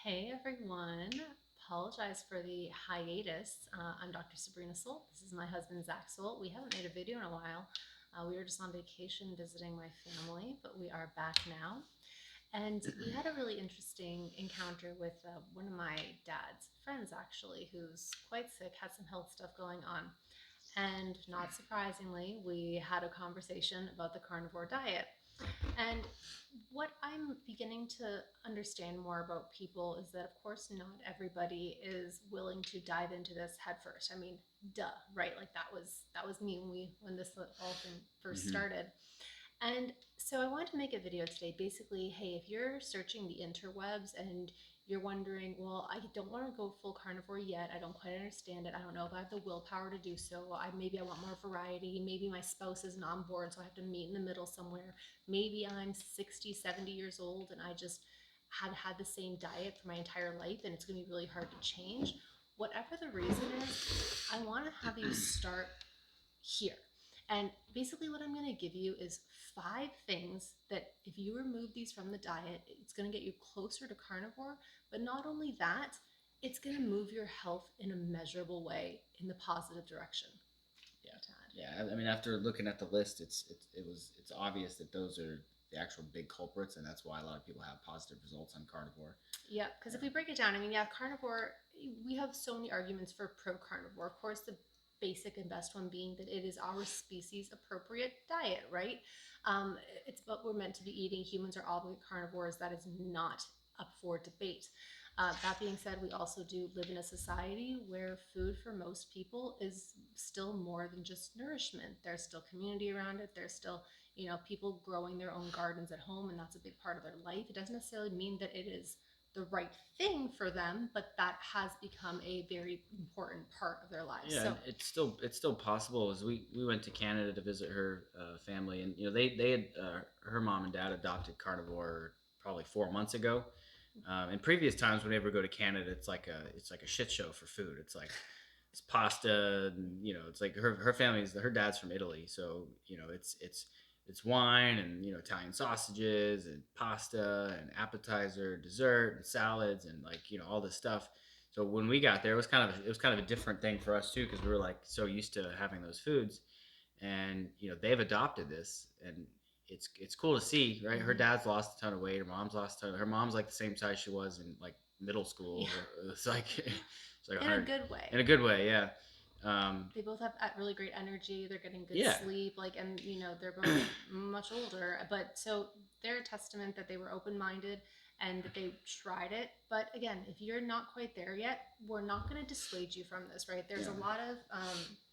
Hey everyone, apologize for the hiatus. I'm Dr. Sabrina Soul. This is my husband Zach Soul. We haven't made a video in a while. We were just on vacation visiting my family, but we are back now. And we had a really interesting encounter with one of my dad's friends, actually, who's quite sick, had some health stuff going on. And not surprisingly, we had a conversation about the carnivore diet. And what I'm beginning to understand more about people is that, of course, not everybody is willing to dive into this head first. I mean, duh, right? Like that was me when this whole thing first Hmm. started. And so I wanted to make a video today. Basically, hey, if you're searching the interwebs and you're wondering, well, I don't want to go full carnivore yet. I don't quite understand it. I don't know if I have the willpower to do so. Maybe I want more variety. Maybe my spouse isn't on board, so I have to meet in the middle somewhere. Maybe I'm 60, 70 years old and I just have had the same diet for my entire life and it's going to be really hard to change. Whatever the reason is, I want to have you start here. And basically, what I'm going to give you is 5 things that if you remove these from the diet, it's going to get you closer to carnivore. But not only that, it's going to move your health in a measurable way in the positive direction. Yeah, Tad. yeah. I mean, after looking at the list, it's obvious that those are the actual big culprits, and that's why a lot of people have positive results on carnivore. Yeah, because if we break it down, I mean, yeah, carnivore, we have so many arguments for pro carnivore. Of course, the basic and best one being that it is our species appropriate diet, right? It's what we're meant to be eating. Humans are obligate carnivores. That is not up for debate. That being said, we also do live in a society where food for most people is still more than just nourishment. There's still community around it. There's still, people growing their own gardens at home, and that's a big part of their life. It doesn't necessarily mean that it is the right thing for them, but that has become a very important part of their lives. Yeah, So, and it's still possible. As we went to Canada to visit her family, and they had her mom and dad adopted carnivore probably 4 months ago. In previous times, whenever we go to Canada, it's like a shit show for food. It's pasta, and it's like her family's her dad's from Italy, so it's wine and Italian sausages and pasta and appetizer, dessert and salads and like all this stuff. So when we got there, it was kind of a different thing for us too because we were like so used to having those foods, and they've adopted this, and it's cool to see, right? Her mm-hmm. dad's lost a ton of weight. Her mom's lost a ton. Her mom's like the same size she was in like middle school. Yeah, It's like it's like in a 100 good way. in a good way, yeah. They both have really great energy. They're getting good Yeah. sleep, and they're both much older. But so they're a testament that they were open minded and that they tried it. But again, if you're not quite there yet, we're not going to dissuade you from this, right? There's Yeah. a lot of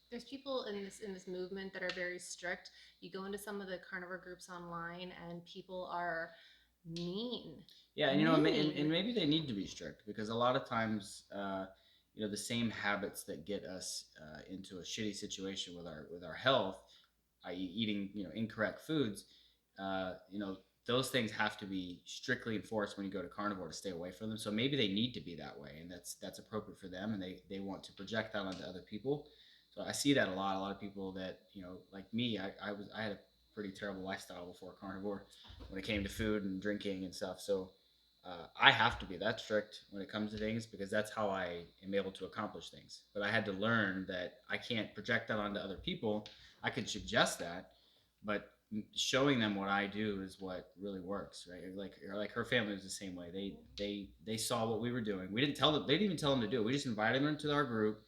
there's people in this movement that are very strict. You go into some of the carnivore groups online, and people are mean, Yeah, and and mean. maybe they need to be strict because a lot of times, the same habits that get us into a shitty situation with our health, i.e., eating incorrect foods, those things have to be strictly enforced when you go to carnivore to stay away from them. So maybe they need to be that way, and that's appropriate for them, and they want to project that onto other people. So I see that a lot. A lot of people that like me, I had a pretty terrible lifestyle before carnivore when it came to food and drinking and stuff. So I have to be that strict when it comes to things because that's how I am able to accomplish things. But I had to learn that I can't project that onto other people. I could suggest that, but showing them what I do is what really works, right? Like her family was the same way. They saw what we were doing. We didn't tell them. They didn't even tell them to do it. We just invited them into our group.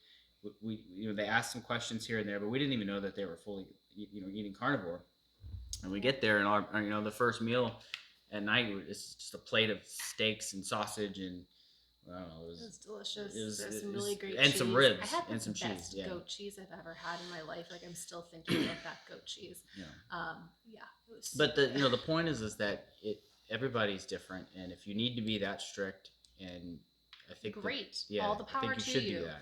They asked some questions here and there, but we didn't even know that they were fully eating carnivore. And we Yeah, get there, and the first meal at night is just a plate of steaks and sausage, and I don't know, it was it delicious. was, There's some it really was great and some cheese. I ribs had the and some cheese. best Yeah, goat cheese I've ever had in my life. Like, I'm still thinking about that goat cheese. yeah. Yeah, it was But super the good. the point is that everybody's different, and if you need to be that strict, and I think that Great. yeah, All the I power think you to should do you. that.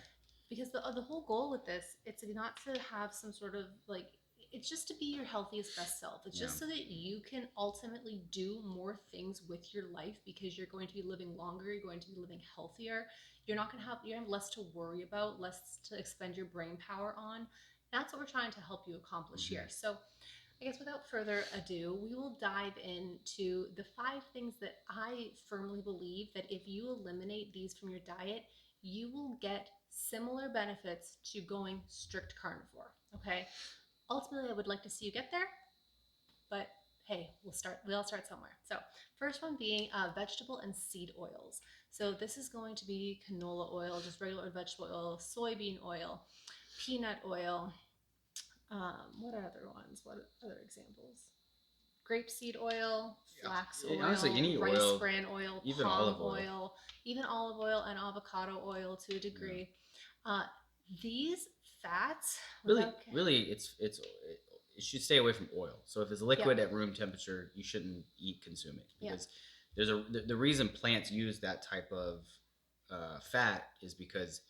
Because the whole goal with this, it's not to have some sort of like, it's just to be your healthiest best self. It's Yeah. just so that you can ultimately do more things with your life because you're going to be living longer, you're going to be living healthier. You're gonna have less to worry about, less to expend your brain power on. That's what we're trying to help you accomplish Hmm. here. So I guess without further ado, we will dive into the 5 things that I firmly believe that if you eliminate these from your diet, you will get similar benefits to going strict carnivore. Okay. Ultimately, I would like to see you get there, but hey, we all start somewhere. So first one being vegetable and seed oils. So this is going to be canola oil, just regular vegetable oil, soybean oil, peanut oil. What other ones? What other examples? Grapeseed oil, flax Yeah, honestly, oil, any rice oil, bran oil, even palm olive oil. oil, even olive oil and avocado oil to a Yeah. degree. Uh, these fats, Really, without really, it should stay away from oil. So if it's yeah, liquid at room temperature, you shouldn't consume it yeah, because the reason plants use that type of fat is because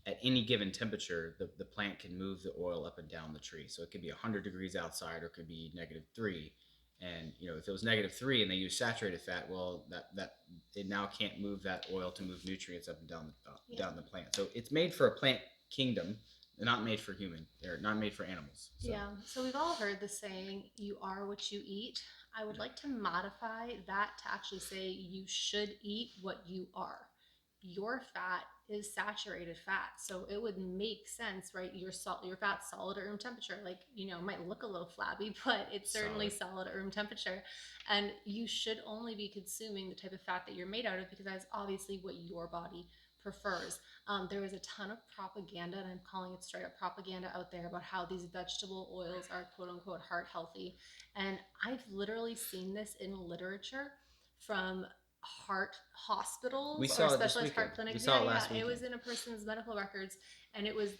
at any given temperature, the plant can move the oil up and down the tree. So it could be 100 degrees outside or it could be -3. And if it was -3 and they use saturated fat, well, that it now can't move that oil to move nutrients up and yeah. down the plant. So it's made for a plant kingdom, not made for human or not made for animals. So Yeah, so we've all heard the saying, you are what you eat. I would yeah. like to modify that to actually say you should eat what you are. Your fat is saturated fat, so it would make sense, right? Your fat's solid at room temperature. Like, it might look a little flabby, but it's certainly Solid. solid at room temperature. And you should only be consuming the type of fat that you're made out of because that's obviously what your body prefers. There is a ton of propaganda, and I'm calling it straight up propaganda out there about how these vegetable oils are quote unquote heart healthy. And I've literally seen this in literature from heart We hospitals or saw it this specialized weekend. heart We clinics. saw Yeah, it yeah, last it weekend. was in a person's medical records, and it was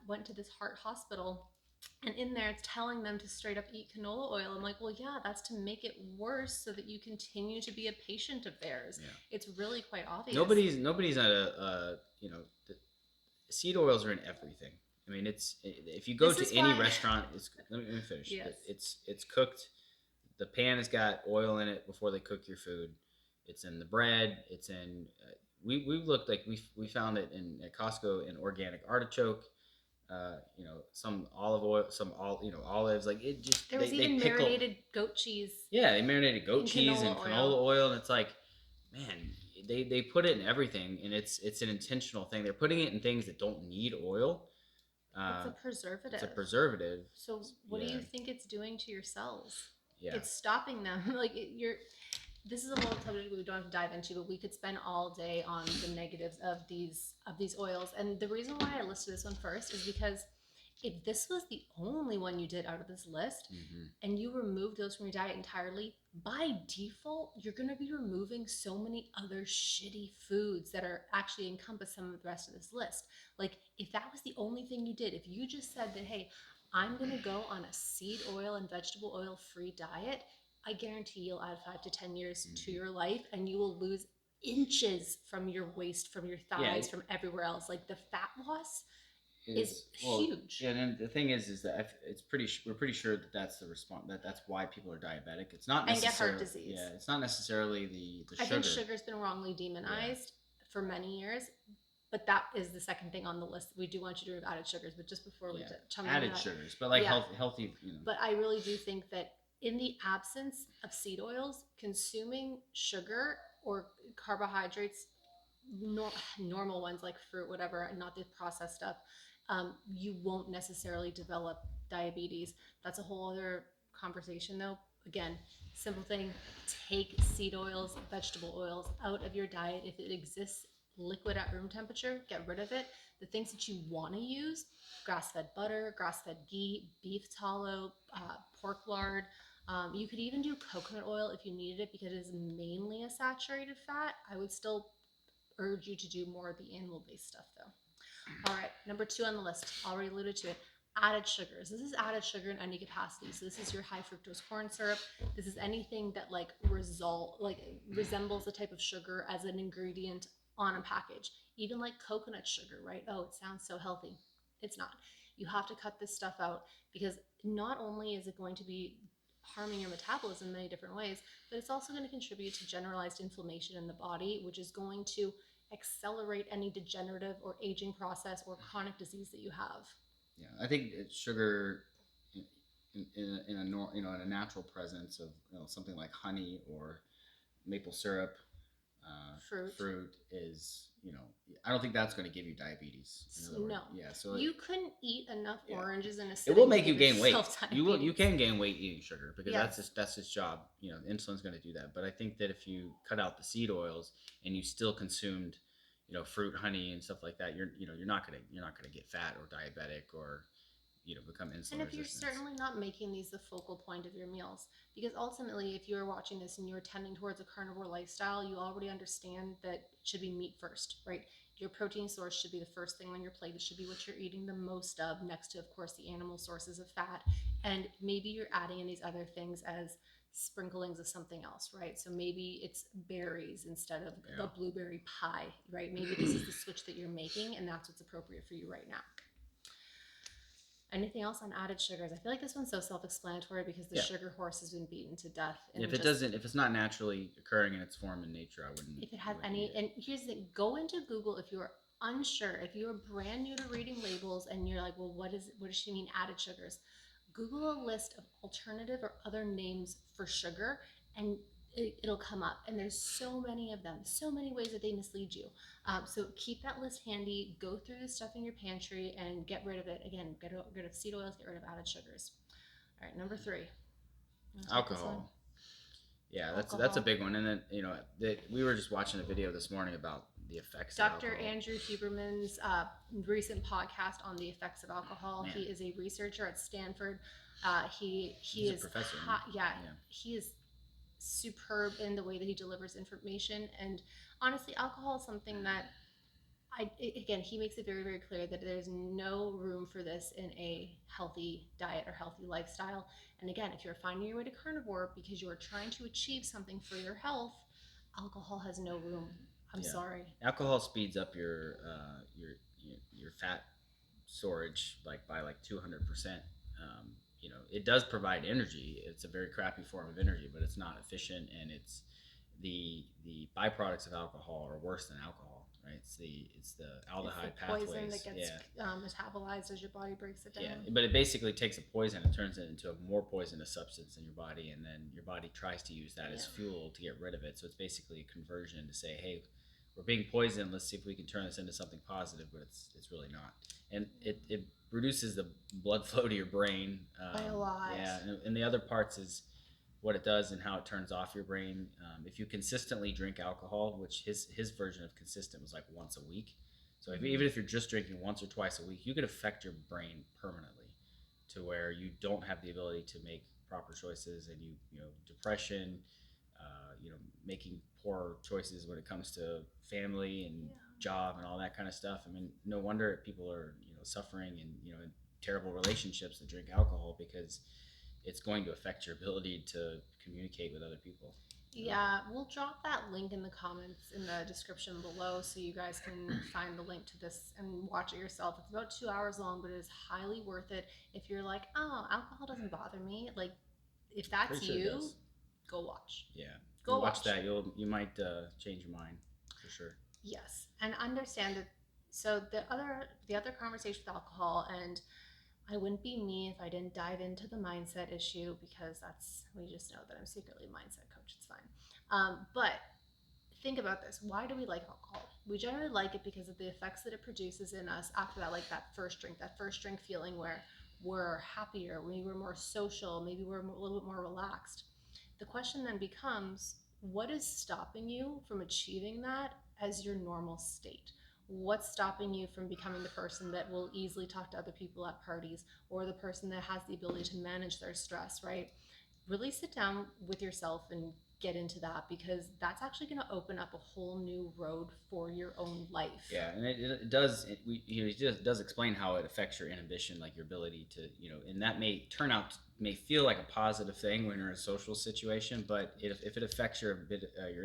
went to this heart hospital, and in there it's telling them to straight up eat canola oil. I'm like, well, yeah, that's to make it worse so that you continue to be a patient of theirs. Yeah. It's really quite obvious. Nobody's at the seed oils are in everything. I mean, it's if you go This to is any why. restaurant, let me finish. Yes. It's cooked. The pan has got oil in it before they cook your food. It's in the bread. It's in. We looked like we found it in at Costco in organic artichoke. Some olive oil, some olives. Like it just There was they even pickle. marinated goat cheese Yeah, they marinated goat in cheese and canola canola oil. oil, and it's like, man, they put it in everything, and it's an intentional thing. They're putting it in things that don't need oil. It's a It's a preservative. preservative. So what do Yeah, you think it's doing to your cells? yeah, It's stopping them. You're. This is a whole subject we don't have to dive into, but we could spend all day on the negatives of these oils. And the reason why I listed this one first is because if this was the only one you did out of this list, hmm and you remove those from your diet entirely, by default, you're going to be removing so many other shitty foods that are actually encompass some of the rest of this list. Like, if that was the only thing you did, if you just said that, hey, I'm going to go on a seed oil and vegetable oil free diet, I guarantee you'll add 5 to 10 years to hmm your life and you will lose inches from your waist, from your yeah. thighs, from everywhere else. Like, the fat loss It is is well, huge. yeah. And then the thing is that we're pretty sure that that's the response. That's why people are diabetic. It's not And get heart necessarily disease. yeah. It's not necessarily the I think sugar. sugar's been wrongly Yeah, demonized for many years, but that is the second thing on the list. We do want you to remove added sugars, but just before we yeah. chime into Added that, sugars, but like yeah. healthy. But I really do think that in the absence of seed oils, consuming sugar or carbohydrates, normal ones like fruit, whatever, not the processed stuff, you won't necessarily develop diabetes. That's a whole other conversation, though. Again, simple thing: take seed oils, vegetable oils out of your diet. If it exists liquid at room temperature, get rid of it. The things that you want to use: grass-fed butter, grass-fed ghee, beef tallow, pork lard. You could even do coconut oil if you needed it because it is mainly a saturated fat. I would still urge you to do more of the animal-based stuff, though. All right, number 2 on the list, already alluded to it, added sugars. This is added sugar in any capacity. So this is your high fructose corn syrup. This is anything that resembles the type of sugar as an ingredient on a package. Even like coconut sugar, right? Oh, it sounds so healthy. It's not. You have to cut this stuff out because not only is it going to be harming your metabolism in many different ways, but it's also going to contribute to generalized inflammation in the body, which is going to accelerate any degenerative or aging process or chronic disease that you have. Yeah, I think sugar in a natural presence of something like honey or maple syrup, Fruit. fruit is I don't think that's going to give you diabetes. In other words, No. yeah. So You couldn't eat enough yeah, oranges in a it will sitting to make you give gain weight. yourself diabetes. You can gain weight eating sugar because Yes. that's its job. Insulin's going to do that. But I think that if you cut out the seed oils and you still consumed fruit, honey, and stuff like that, you're not gonna get fat or diabetic or become And insulin if you're resistant. certainly not making these the focal point of your meals, because ultimately, if you're watching this and you're tending towards a carnivore lifestyle, you already understand that it should be meat first, right? Your protein source should be the first thing on your plate. It should be what you're eating the most of, next to, of course, the animal sources of fat. And maybe you're adding in these other things as sprinklings of something else, right? So maybe it's berries instead of Yeah. the blueberry pie, right? Maybe this is the switch that you're making, and that's what's appropriate for you right now. Anything else on added sugars? I feel like this one's so self-explanatory because the Yeah. sugar horse has been beaten to death. If it doesn't, if it's not naturally occurring in its form in nature, I wouldn't. If it has wouldn't any, eat it. and here's the thing, go into Google if you're unsure, if you're brand new to reading labels and you're like, well, what does she mean added sugars? Google a list of alternative or other names for sugar, and it'll come up. And there's so many of them, so many ways that they mislead you. So keep that list handy. Go through the stuff in your pantry and get rid of it. Again, get rid of seed oils, get rid of added sugars. All right, number 3. Alcohol. Yeah, that's a Alcohol. big one. And then we were just watching a video this morning about the effects of Dr. alcohol. Andrew Huberman's recent podcast on the effects of alcohol. Man. He is a researcher at Stanford. He's a professor. He is superb in the way that he delivers information. And honestly, alcohol is something that again, he makes it very, very clear that there's no room for this in a healthy diet or healthy lifestyle. And again, if you're finding your way to carnivore because you're trying to achieve something for your health, alcohol has no room. I'm sorry. Alcohol speeds up your fat storage by 200%. It does provide energy. It's a very crappy form of energy, but it's not efficient, and it's the byproducts of alcohol are worse than alcohol, right? It's the aldehyde it's the pathways. Poison that gets metabolized as your body breaks it down. Yeah, but it basically takes a poison and turns it into a more poisonous substance in your body, and then your body tries to use that as fuel to get rid of it. So it's basically a conversion to say, hey, we're being poisoned. Let's see if we can turn this into something positive, but it's really not. And it reduces the blood flow to your brain by a lot. Yeah, and the other parts is what it does and how it turns off your brain. If you consistently drink alcohol, which his version of consistent was like once a week. So even if you're just drinking once or twice a week, you could affect your brain permanently to where you don't have the ability to make proper choices, and depression, making poor choices when it comes to family and job and all that kind of stuff. I mean, no wonder people are suffering and in terrible relationships that drink alcohol, because it's going to affect your ability to communicate with other people. Yeah, we'll drop that link in the comments in the description below so you guys can find the link to this and watch it yourself. It's about 2 hours long, but it is highly worth it. If you're like, oh, alcohol doesn't bother me, like if that's you, go watch. Yeah, go watch that. You might change your mind for sure. Yes, and understand that. So the other conversation with alcohol, and I wouldn't be me if I didn't dive into the mindset issue, because we just know that I'm secretly a mindset coach. It's fine. But think about this. Why do we like alcohol? We generally like it because of the effects that it produces in us after that first drink feeling where we're happier, maybe we're more social, maybe we're a little bit more relaxed. The question then becomes, what is stopping you from achieving that as your normal state? What's stopping you from becoming the person that will easily talk to other people at parties, or the person that has the ability to manage their stress, right? Really sit down with yourself and get into that, because that's actually going to open up a whole new road for your own life. Yeah, and it does. It does explain how it affects your inhibition, like your ability to, and that may feel like a positive thing when you're in a social situation, but if it affects your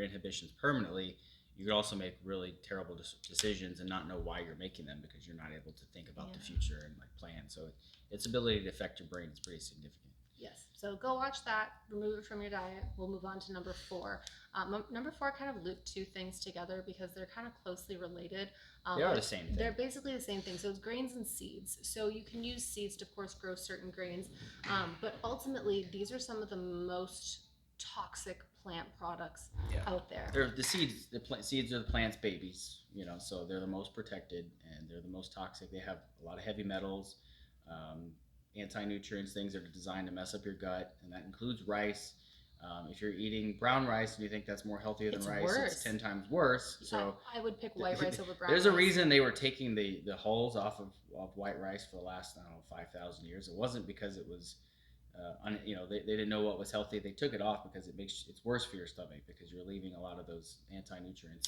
inhibitions permanently, you could also make really terrible decisions and not know why you're making them, because you're not able to think about the future and plan. So its ability to affect your brain is pretty significant. Yes. So go watch that. Remove it from your diet. We'll move on to number four. Number four kind of loop two things together because they're kind of closely related. They are But the same thing. they're basically the same thing. So it's grains and seeds. So you can use seeds to, of course, grow certain grains. But ultimately, these are some of the most toxic plant products out there. They're the seeds. Seeds are the plant's babies, so they're the most protected and they're the most toxic. They have a lot of heavy metals, um, anti-nutrients, things that are designed to mess up your gut, and that includes rice. If you're eating brown rice and you think that's more healthier than rice, worse. it's 10 times worse. So I would pick white rice over brown there's rice. a reason they were taking the hulls off of white rice for the last, I don't know, 5,000 years. It wasn't because it was they didn't know what was healthy. They took it off because it's worse for your stomach because you're leaving a lot of those anti-nutrients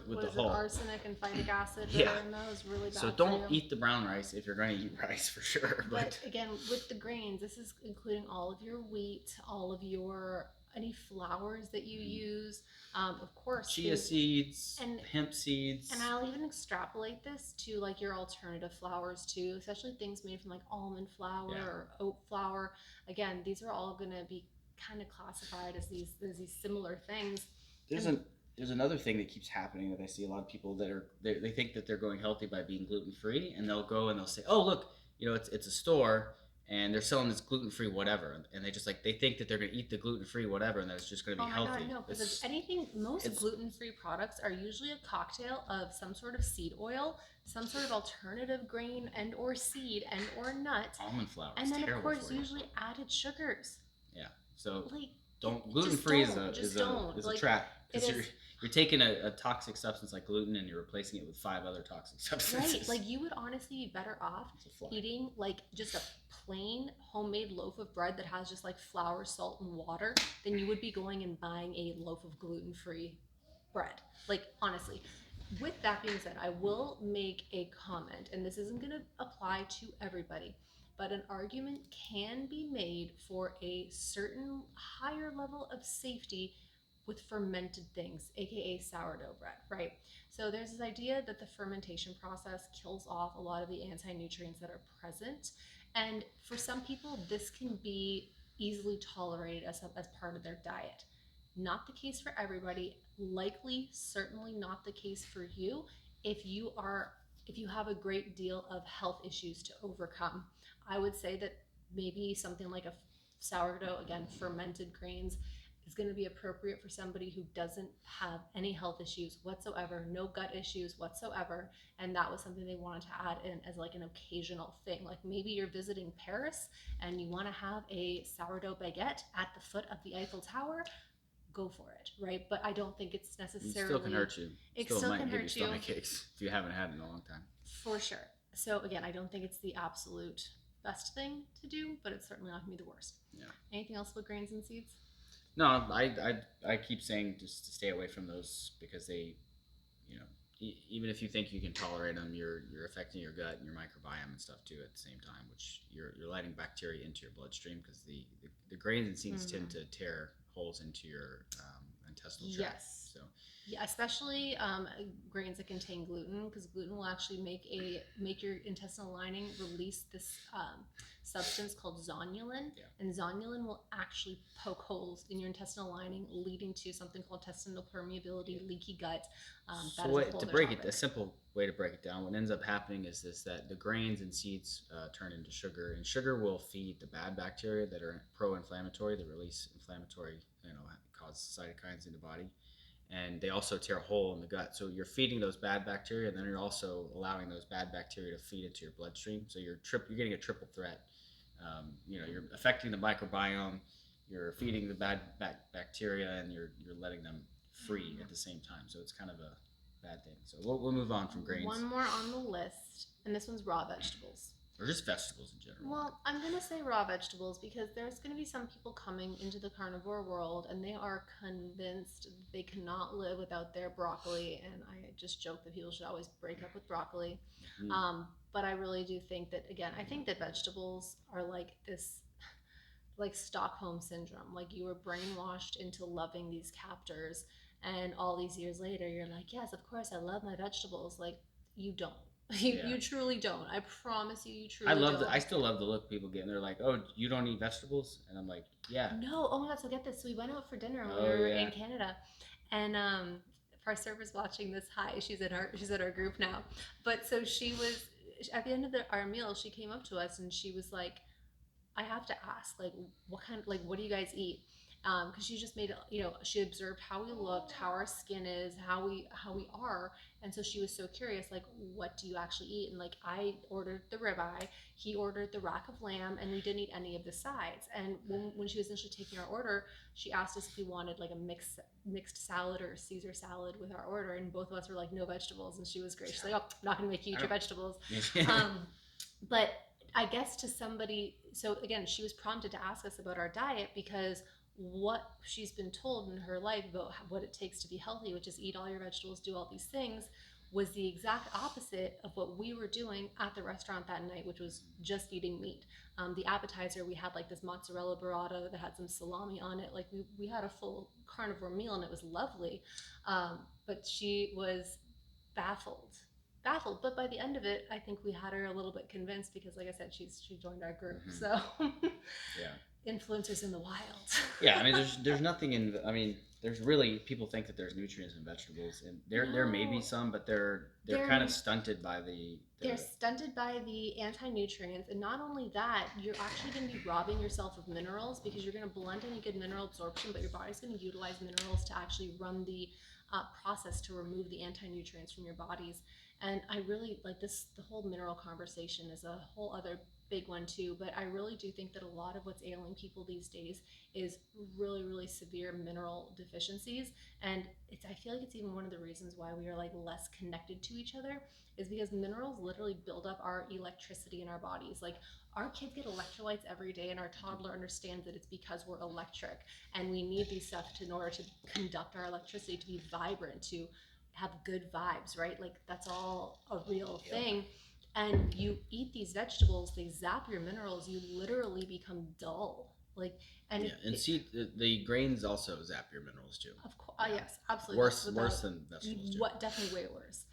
with the hull. Arsenic and phytic acid. Yeah, and that was really bad. So don't eat the brown rice if you're going to eat rice for sure. But again, with the grains, this is including all of your wheat, all of your any flours that you use, of course, chia seeds and hemp seeds. And I'll even extrapolate this to like your alternative flours too, especially things made from like almond flour or oat flour. Again, these are all going to be kind of classified as these similar things. There's another thing that keeps happening that I see a lot of people that they think that they're going healthy by being gluten free, and they'll go and they'll say, oh look, it's a store and they're selling this gluten-free whatever, and they think that they're going to eat the gluten-free whatever and that it's just going to be healthy. God, no, because most gluten-free products are usually a cocktail of some sort of seed oil, some sort of alternative grain and or seed and or nut, almond flour, and then of course usually added sugars. Yeah, so gluten-free is a trap because you're taking a toxic substance like gluten and you're replacing it with 5 other toxic substances. Right, like you would honestly be better off eating like just a plain homemade loaf of bread that has just like flour, salt, and water than you would be going and buying a loaf of gluten-free bread. Like honestly. With that being said, I will make a comment, and this isn't going to apply to everybody, but an argument can be made for a certain higher level of safety with fermented things, aka sourdough bread, right? So there's this idea that the fermentation process kills off a lot of the anti-nutrients that are present, and for some people this can be easily tolerated as part of their diet. Not the case for everybody, likely certainly not the case for you if you have a great deal of health issues to overcome. I would say that maybe something like a sourdough, again, fermented grains, is going to be appropriate for somebody who doesn't have any health issues whatsoever, no gut issues whatsoever, and that was something they wanted to add in as like an occasional thing. Like maybe you're visiting Paris and you want to have a sourdough baguette at the foot of the Eiffel Tower, go for it, right? But I don't think it's necessarily. It still can hurt you. It still might can give hurt you stomach aches if you haven't had it in a long time. For sure. So again, I don't think it's the absolute best thing to do, but it's certainly not gonna be the worst. Yeah. Anything else with grains and seeds? No, I keep saying just to stay away from those because they, even if you think you can tolerate them, you're affecting your gut and your microbiome and stuff too at the same time, which you're letting bacteria into your bloodstream because the grains and seeds tend to tear holes into your intestinal tract. Yes. So. Yeah, especially grains that contain gluten, because gluten will actually make your intestinal lining release this substance called zonulin, and zonulin will actually poke holes in your intestinal lining, leading to something called intestinal permeability, leaky gut. So a simple way to break it down, what ends up happening is that the grains and seeds turn into sugar, and sugar will feed the bad bacteria that are pro-inflammatory, that release inflammatory, cause cytokines in the body. And they also tear a hole in the gut. So you're feeding those bad bacteria, and then you're also allowing those bad bacteria to feed into your bloodstream. So you're getting a triple threat. You're affecting the microbiome, you're feeding the bad bacteria, and you're letting them free at the same time. So it's kind of a bad thing. So we'll move on from grains. One more on the list, and this one's raw vegetables. Or just vegetables in general. Well, I'm going to say raw vegetables because there's going to be some people coming into the carnivore world and they are convinced they cannot live without their broccoli. And I just joke that people should always break up with broccoli. But I really do think that, again, I think that vegetables are like this, like Stockholm syndrome. Like you were brainwashed into loving these captors. And all these years later, you're like, yes, of course, I love my vegetables. Like you don't. Yeah. You truly don't. I promise you, you I truly love the. I don't. still love the look people get, and they're like, "Oh, you don't eat vegetables," and I'm like, "Yeah." No, oh my god, so get this. So we went out for dinner when we Oh were in yeah. Canada, and if our server's watching this, hi, she's in our group now. But so she was at the end of our meal, she came up to us and she was like, I have to ask, like, what kind, like, what do you guys eat? Because she just made, she observed how we looked, how our skin is, how we are, and so she was so curious, like, what do you actually eat? And like, I ordered the ribeye, he ordered the rack of lamb, and we didn't eat any of the sides. And when she was initially taking our order, she asked us if we wanted like a mixed salad or a Caesar salad with our order, and both of us were like, no vegetables. And she was great. She's like, oh, I'm not gonna make you eat your vegetables. um, but I guess to somebody, so again, she was prompted to ask us about our diet because what she's been told in her life about what it takes to be healthy, which is eat all your vegetables, do all these things, was the exact opposite of what we were doing at the restaurant that night, which was just eating meat. The appetizer, we had like this mozzarella burrata that had some salami on it. Like we had a full carnivore meal and it was lovely. But she was baffled baffled. But by the end of it, I think we had her a little bit convinced because, like I said, she joined our group. Mm-hmm. So Yeah. influencers in the wild. Yeah, I mean, there's nothing in. I mean, there's really people think that there's nutrients in vegetables, and there may be No, some, but they're kind of they're stunted by the. they're stunted by the anti-nutrients, and not only that, you're actually going to be robbing yourself of minerals because you're going to blunt any good mineral absorption, but your body's going to utilize minerals to actually run the process to remove the anti-nutrients from your bodies. And I really like this. The whole mineral conversation is a whole other big one too, but I really do think that a lot of what's ailing people these days is really, really severe mineral deficiencies. And I feel like it's even one of the reasons why we are like less connected to each other, is because minerals literally build up our electricity in our bodies. Like, our kids get electrolytes every day, and our toddler understands that it's because we're electric and we need these stuff in order to conduct our electricity, to be vibrant, to have good vibes, right? Like, that's all a real thing. And you eat these vegetables, they zap your minerals, you literally become dull. Like, and Yeah, and see, the grains also zap your minerals too. of course, yes, absolutely. Worse than vegetables too. What, definitely way worse.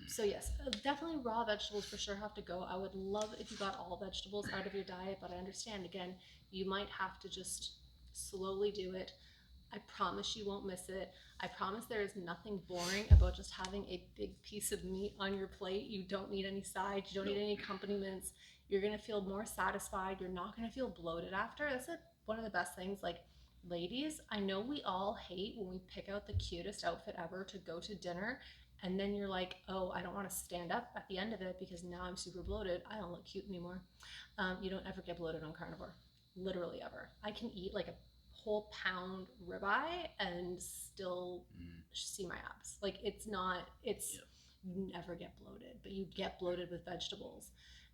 So yes, definitely raw vegetables for sure have to go. I would love if you got all vegetables out of your diet, but I understand, again, you might have to just slowly do it. I promise you won't miss it. I promise there is nothing boring about just having a big piece of meat on your plate. You don't need any sides, you don't need any accompaniments. You're gonna feel more satisfied. You're not gonna feel bloated after. That's one of the best things. Like, ladies, I know we all hate when we pick out the cutest outfit ever to go to dinner, and then you're like, oh, I don't want to stand up at the end of it because now I'm super bloated. I don't look cute anymore. You don't ever get bloated on carnivore, literally ever. I can eat like a whole pound ribeye and still see my abs. Like, it's you never get bloated, but you get bloated with vegetables.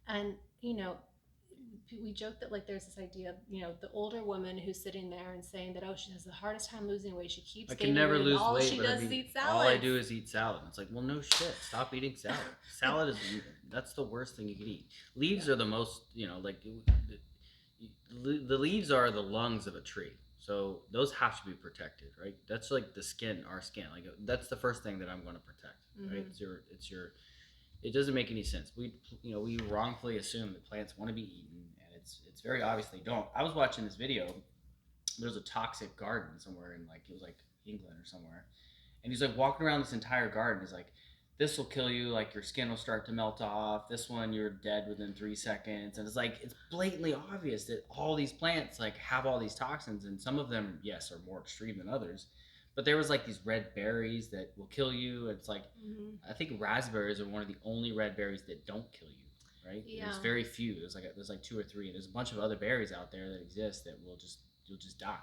And we joke that, like, there's this idea of, the older woman who's sitting there and saying that, oh, she has the hardest time losing weight, she keeps I can gaining never weight, and lose all weight, she but does is eat all I salads. do is eat salad. It's like, well, no shit. Stop eating salad. Salad is that's the worst thing you can eat. Leaves are the most, like the leaves are the lungs of a tree. So those have to be protected, right? That's like the skin, our skin. Like, that's the first thing that I'm going to protect, right? It's your. It doesn't make any sense. We wrongfully assume that plants want to be eaten, and it's very obvious they don't. I was watching this video. There's a toxic garden somewhere in, like, it was like England or somewhere, and he's like walking around this entire garden. He's like, this will kill you, like your skin will start to melt off. This one, you're dead within 3 seconds. And it's like, it's blatantly obvious that all these plants like have all these toxins, and some of them, yes, are more extreme than others. But there was like these red berries that will kill you. It's like, I think raspberries are one of the only red berries that don't kill you, right? Yeah. There's very few. There's like two or three. There's a bunch of other berries out there that exist that you'll just die.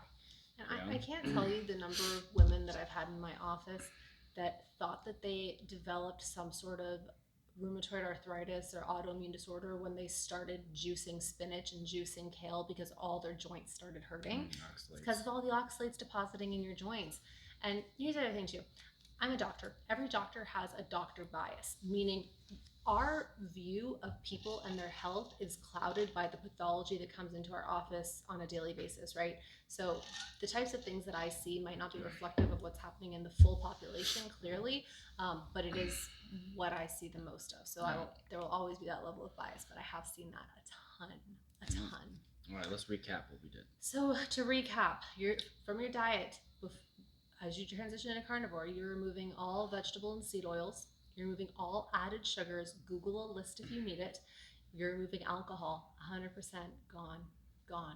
And I can't tell you the number of women that I've had in my office that thought that they developed some sort of rheumatoid arthritis or autoimmune disorder when they started juicing spinach and juicing kale because all their joints started hurting. It's because of all the oxalates depositing in your joints. And here's the other thing too. I'm a doctor. Every doctor has a doctor bias, meaning our view of people and their health is clouded by the pathology that comes into our office on a daily basis, right? So the types of things that I see might not be reflective of what's happening in the full population, clearly, but it is what I see the most of. So there will always be that level of bias, but I have seen that a ton. All right, let's recap what we did. So to recap, from your diet, as you transition into carnivore, you're removing all vegetable and seed oils. You're removing all added sugars. Google a list if you need it. You're removing alcohol, 100% gone, gone.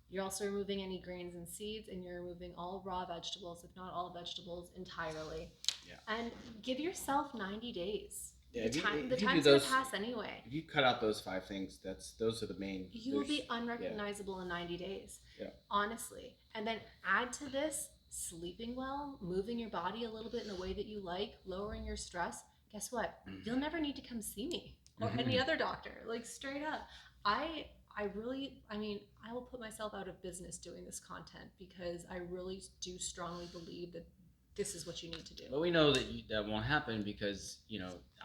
You're also removing any grains and seeds, and you're removing all raw vegetables, if not all vegetables, entirely. Yeah. And give yourself 90 days. Yeah, the time's going to pass anyway. If you cut out those 5 things, those are the main. You will be unrecognizable in 90 days. Yeah. Honestly. And then add to this sleeping well, moving your body a little bit in the way that you like, lowering your stress. Guess what? You'll never need to come see me or any other doctor. Like, straight up. I will put myself out of business doing this content because I really do strongly believe that this is what you need to do. But we know that that won't happen because,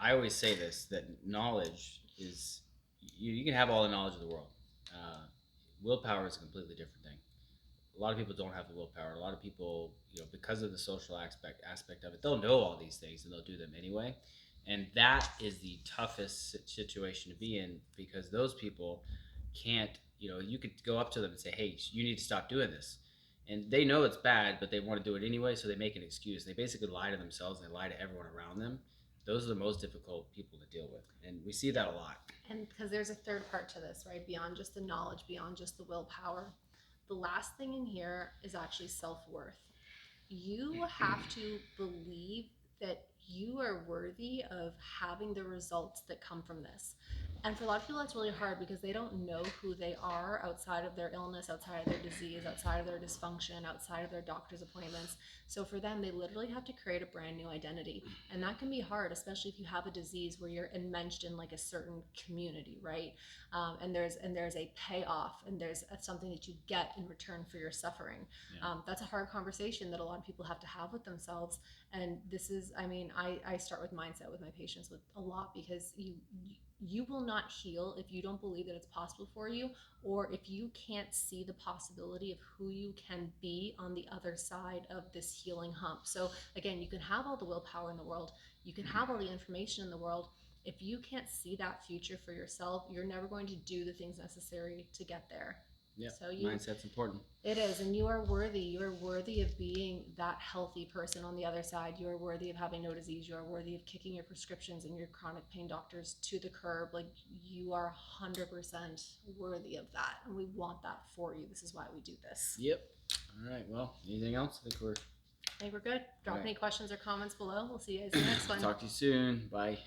I always say this, that knowledge is, you can have all the knowledge of the world. Willpower is a completely different thing. A lot of people don't have the willpower. A lot of people, because of the social aspect of it, they'll know all these things and they'll do them anyway. And that is the toughest situation to be in, because those people can't, you could go up to them and say, hey, you need to stop doing this. And they know it's bad, but they want to do it anyway, so they make an excuse. They basically lie to themselves and they lie to everyone around them. Those are the most difficult people to deal with. And we see that a lot. And because there's a third part to this, right? Beyond just the knowledge, beyond just the willpower. The last thing in here is actually self-worth. You have to believe that you are worthy of having the results that come from this. And for a lot of people, that's really hard because they don't know who they are outside of their illness, outside of their disease, outside of their dysfunction, outside of their doctor's appointments. So for them, they literally have to create a brand new identity. And that can be hard, especially if you have a disease where you're enmeshed in like a certain community, right? And there's a payoff, and there's something that you get in return for your suffering. Yeah. That's a hard conversation that a lot of people have to have with themselves. And this is, I start with mindset with my patients with a lot, because you will not heal if you don't believe that it's possible for you, or if you can't see the possibility of who you can be on the other side of this healing hump. So again, you can have all the willpower in the world, you can have all the information in the world. If you can't see that future for yourself, you're never going to do the things necessary to get there. Yeah, so mindset's important. It is, and you are worthy. You are worthy of being that healthy person on the other side. You are worthy of having no disease. You are worthy of kicking your prescriptions and your chronic pain doctors to the curb. Like, you are 100% worthy of that, and we want that for you. This is why we do this. Yep. All right. Well, anything else? I think we're good. Drop any questions or comments below. We'll see you guys in the next one. Talk to you soon. Bye. Bye.